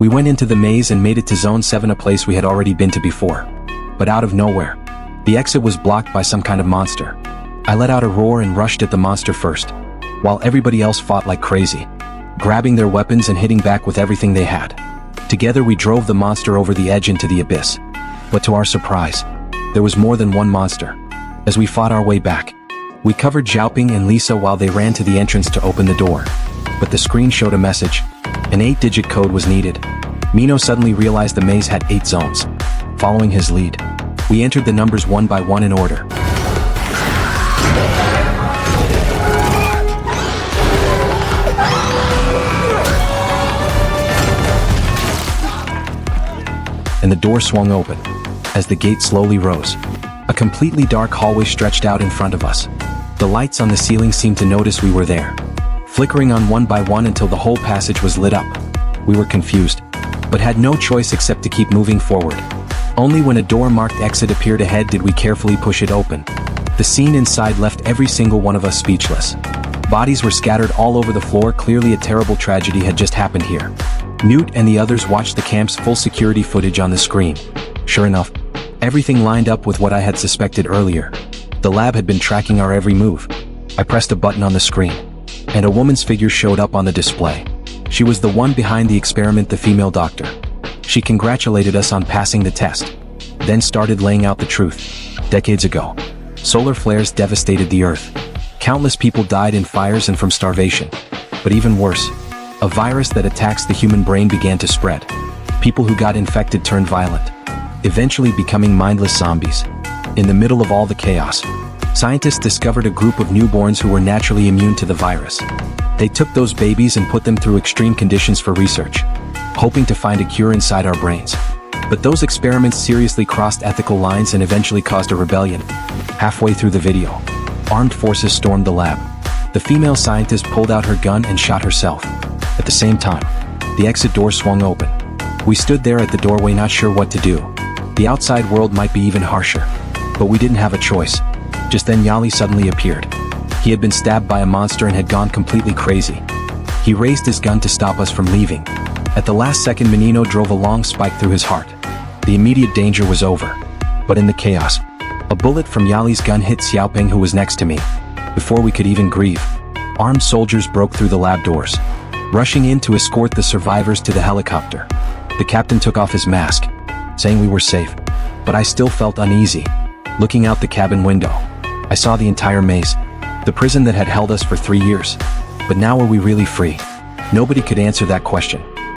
We went into the maze and made it to Zone 7, a place we had already been to before. But out of nowhere, the exit was blocked by some kind of monster. I let out a roar and rushed at the monster first, while everybody else fought like crazy, grabbing their weapons and hitting back with everything they had. Together we drove the monster over the edge into the abyss. But to our surprise, there was more than one monster. As we fought our way back, we covered Xiaoping and Lisa while they ran to the entrance to open the door. But the screen showed a message. An 8-digit code was needed. Mino suddenly realized the maze had 8 zones. Following his lead, we entered the numbers one by one in order. And the door swung open. As the gate slowly rose, a completely dark hallway stretched out in front of us. The lights on the ceiling seemed to notice we were there, flickering on one by one until the whole passage was lit up. We were confused, but had no choice except to keep moving forward. Only when a door marked exit appeared ahead did we carefully push it open. The scene inside left every single one of us speechless. Bodies were scattered all over the floor. Clearly a terrible tragedy had just happened here. Newt and the others watched the camp's full security footage on the screen. Sure enough, everything lined up with what I had suspected earlier. The lab had been tracking our every move. I pressed a button on the screen, and a woman's figure showed up on the display. She was the one behind the experiment, the female doctor. She congratulated us on passing the test, then started laying out the truth. Decades ago, solar flares devastated the Earth. Countless people died in fires and from starvation. But even worse, a virus that attacks the human brain began to spread. People who got infected turned violent, eventually becoming mindless zombies. In the middle of all the chaos, scientists discovered a group of newborns who were naturally immune to the virus. They took those babies and put them through extreme conditions for research, hoping to find a cure inside our brains. But those experiments seriously crossed ethical lines and eventually caused a rebellion. Halfway through the video, armed forces stormed the lab. The female scientist pulled out her gun and shot herself. At the same time, the exit door swung open. We stood there at the doorway, not sure what to do. The outside world might be even harsher, but we didn't have a choice. Just then Yali suddenly appeared. He had been stabbed by a monster and had gone completely crazy. He raised his gun to stop us from leaving. At the last second, Menino drove a long spike through his heart. The immediate danger was over. But in the chaos, a bullet from Yali's gun hit Xiaoping, who was next to me. Before we could even grieve, armed soldiers broke through the lab doors, rushing in to escort the survivors to the helicopter. The captain took off his mask, saying we were safe, but I still felt uneasy. Looking out the cabin window, I saw the entire maze, the prison that had held us for 3 years. But now were we really free? Nobody could answer that question.